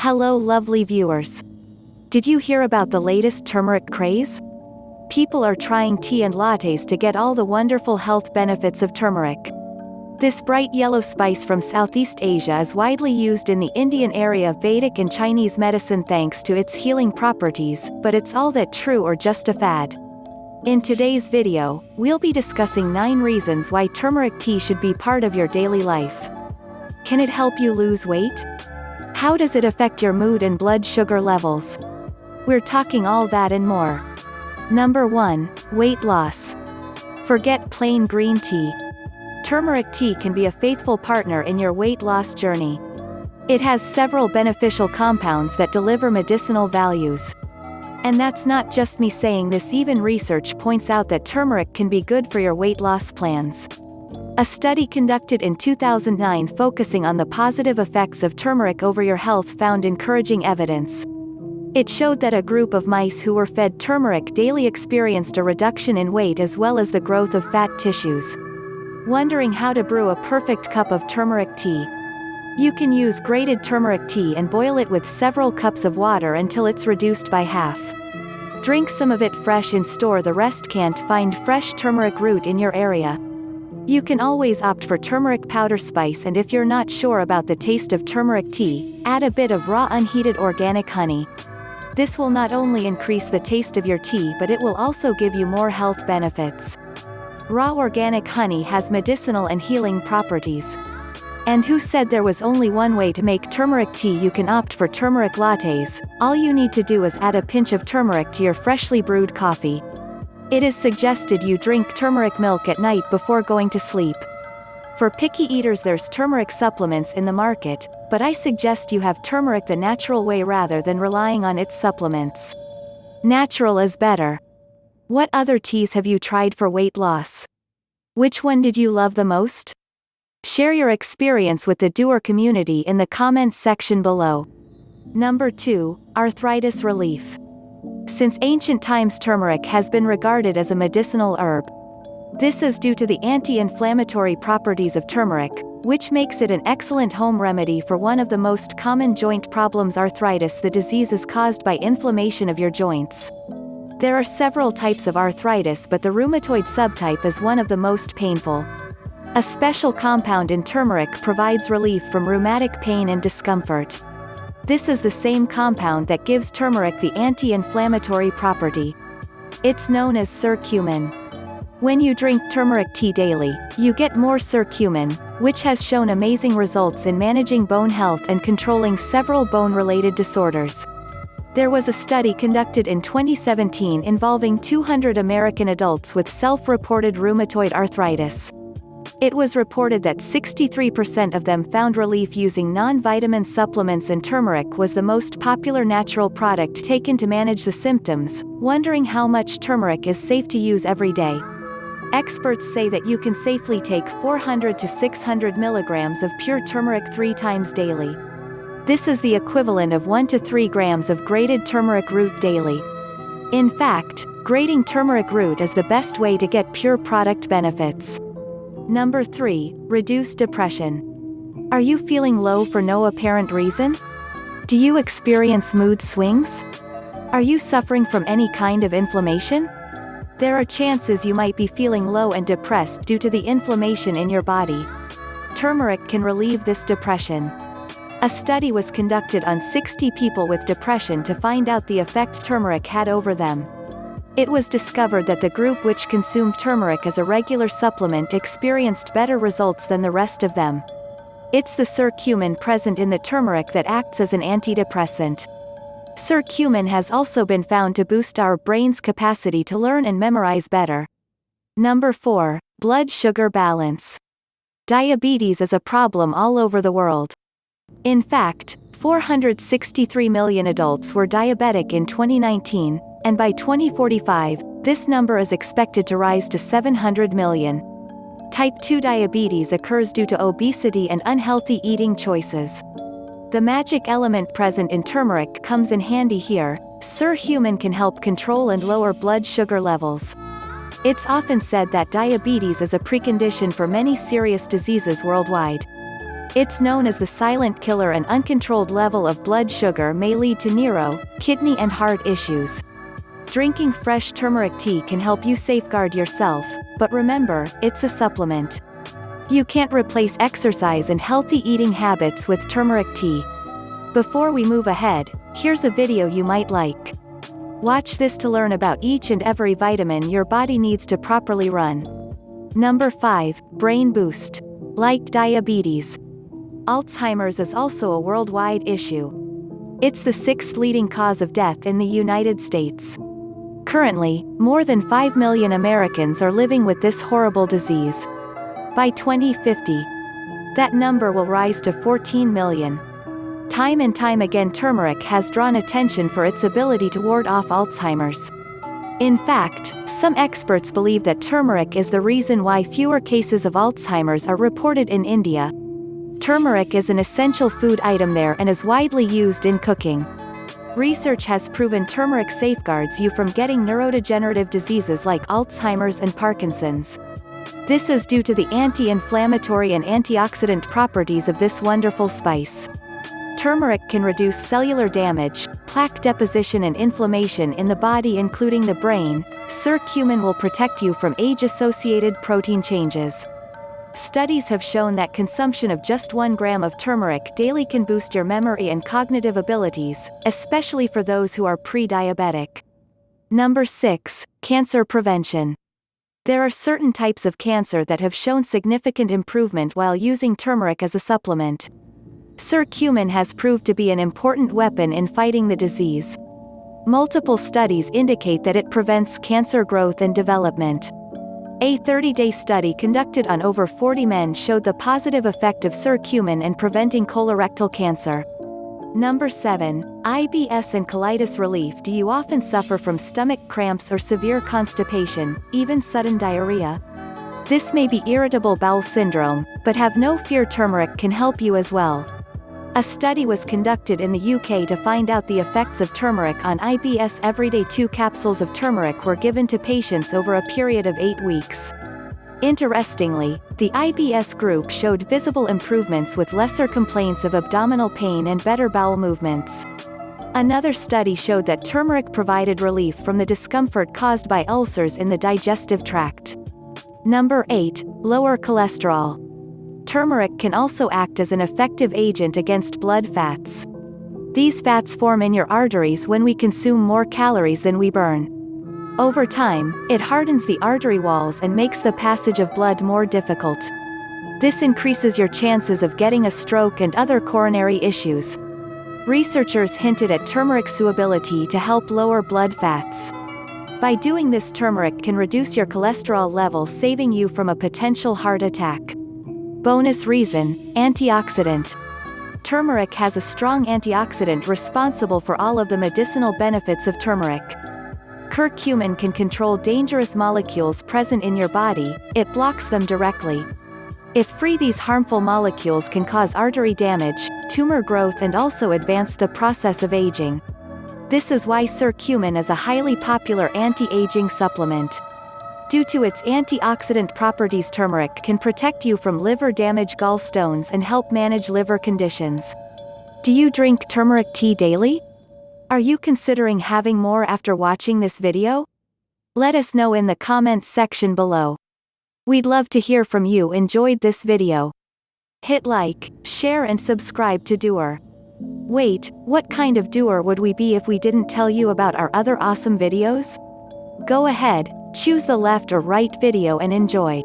Hello lovely viewers. Did you hear about the latest turmeric craze? People are trying tea and lattes to get all the wonderful health benefits of turmeric. This bright yellow spice from Southeast Asia is widely used in the Indian area of Vedic and Chinese medicine thanks to its healing properties, but it's all that true or just a fad? In today's video, we'll be discussing 9 reasons why turmeric tea should be part of your daily life. Can it help you lose weight? How does it affect your mood and blood sugar levels? We're talking all that and more. Number 1. Weight loss. Forget plain green tea. Turmeric tea can be a faithful partner in your weight loss journey. It has several beneficial compounds that deliver medicinal values. And that's not just me saying this, even research points out that turmeric can be good for your weight loss plans. A study conducted in 2009 focusing on the positive effects of turmeric over your health found encouraging evidence. It showed that a group of mice who were fed turmeric daily experienced a reduction in weight as well as the growth of fat tissues. Wondering how to brew a perfect cup of turmeric tea? You can use grated turmeric tea and boil it with several cups of water until it's reduced by half. Drink some of it fresh in store, the rest can't find fresh turmeric root in your area. You can always opt for turmeric powder spice, and if you're not sure about the taste of turmeric tea, add a bit of raw unheated organic honey. This will not only increase the taste of your tea but it will also give you more health benefits. Raw organic honey has medicinal and healing properties. And who said there was only one way to make turmeric tea? You can opt for turmeric lattes. All you need to do is add a pinch of turmeric to your freshly brewed coffee. It is suggested you drink turmeric milk at night before going to sleep. For picky eaters, there's turmeric supplements in the market, but I suggest you have turmeric the natural way rather than relying on its supplements. Natural is better. What other teas have you tried for weight loss? Which one did you love the most? Share your experience with the doer community in the comments section below. Number 2. Arthritis Relief. Since ancient times, turmeric has been regarded as a medicinal herb. This is due to the anti-inflammatory properties of turmeric, which makes it an excellent home remedy for one of the most common joint problems, arthritis. The disease is caused by inflammation of your joints. There are several types of arthritis, but the rheumatoid subtype is one of the most painful. A special compound in turmeric provides relief from rheumatic pain and discomfort. This is the same compound that gives turmeric the anti-inflammatory property. It's known as curcumin. When you drink turmeric tea daily, you get more curcumin, which has shown amazing results in managing bone health and controlling several bone-related disorders. There was a study conducted in 2017 involving 200 American adults with self-reported rheumatoid arthritis. It was reported that 63% of them found relief using non-vitamin supplements, and turmeric was the most popular natural product taken to manage the symptoms. Wondering how much turmeric is safe to use every day? Experts say that you can safely take 400 to 600 milligrams of pure turmeric 3 times daily. This is the equivalent of 1 to 3 grams of grated turmeric root daily. In fact, grating turmeric root is the best way to get pure product benefits. Number 3. Reduce depression. Are you feeling low for no apparent reason? Do you experience mood swings? Are you suffering from any kind of inflammation? There are chances you might be feeling low and depressed due to the inflammation in your body. Turmeric can relieve this depression. A study was conducted on 60 people with depression to find out the effect turmeric had over them. It was discovered that the group which consumed turmeric as a regular supplement experienced better results than the rest of them. It's the curcumin present in the turmeric that acts as an antidepressant. Curcumin has also been found to boost our brain's capacity to learn and memorize better. Number 4. Blood sugar balance. Diabetes is a problem all over the world. In fact, 463 million adults were diabetic in 2019, and by 2045, this number is expected to rise to 700 million. Type 2 diabetes occurs due to obesity and unhealthy eating choices. The magic element present in turmeric comes in handy here. Curcumin can help control and lower blood sugar levels. It's often said that diabetes is a precondition for many serious diseases worldwide. It's known as the silent killer, and uncontrolled level of blood sugar may lead to neuro, kidney and heart issues. Drinking fresh turmeric tea can help you safeguard yourself, but remember, it's a supplement. You can't replace exercise and healthy eating habits with turmeric tea. Before we move ahead, here's a video you might like. Watch this to learn about each and every vitamin your body needs to properly run. Number 5, Brain Boost. Like diabetes, Alzheimer's is also a worldwide issue. It's the 6th leading cause of death in the United States. Currently, more than 5 million Americans are living with this horrible disease. By 2050, that number will rise to 14 million. Time and time again, turmeric has drawn attention for its ability to ward off Alzheimer's. In fact, some experts believe that turmeric is the reason why fewer cases of Alzheimer's are reported in India. Turmeric is an essential food item there and is widely used in cooking. Research has proven turmeric safeguards you from getting neurodegenerative diseases like Alzheimer's and Parkinson's. This is due to the anti-inflammatory and antioxidant properties of this wonderful spice. Turmeric can reduce cellular damage, plaque deposition and inflammation in the body including the brain. Curcumin will protect you from age-associated protein changes. Studies have shown that consumption of just 1 gram of turmeric daily can boost your memory and cognitive abilities, especially for those who are pre-diabetic. Number 6, Cancer Prevention. There are certain types of cancer that have shown significant improvement while using turmeric as a supplement. Curcumin has proved to be an important weapon in fighting the disease. Multiple studies indicate that it prevents cancer growth and development. A 30-day study conducted on over 40 men showed the positive effect of curcumin in preventing colorectal cancer. Number 7, IBS and Colitis Relief. Do you often suffer from stomach cramps or severe constipation, even sudden diarrhea? This may be irritable bowel syndrome, but have no fear, turmeric can help you as well. A study was conducted in the UK to find out the effects of turmeric on IBS. Every day 2 capsules of turmeric were given to patients over a period of 8 weeks. Interestingly, the IBS group showed visible improvements with lesser complaints of abdominal pain and better bowel movements. Another study showed that turmeric provided relief from the discomfort caused by ulcers in the digestive tract. Number 8, Lower cholesterol. Turmeric can also act as an effective agent against blood fats. These fats form in your arteries when we consume more calories than we burn. Over time, it hardens the artery walls and makes the passage of blood more difficult. This increases your chances of getting a stroke and other coronary issues. Researchers hinted at turmeric's ability to help lower blood fats. By doing this, turmeric can reduce your cholesterol level, saving you from a potential heart attack. Bonus reason, antioxidant. Turmeric has a strong antioxidant responsible for all of the medicinal benefits of turmeric. Curcumin can control dangerous molecules present in your body, it blocks them directly. If free, these harmful molecules can cause artery damage, tumor growth and also advance the process of aging. This is why curcumin is a highly popular anti-aging supplement. Due to its antioxidant properties, turmeric can protect you from liver damage, gallstones and help manage liver conditions. Do you drink turmeric tea daily? Are you considering having more after watching this video? Let us know in the comments section below. We'd love to hear from you. Enjoyed this video? Hit like, share and subscribe to Doer. Wait, what kind of doer would we be if we didn't tell you about our other awesome videos? Go ahead, choose the left or right video and enjoy.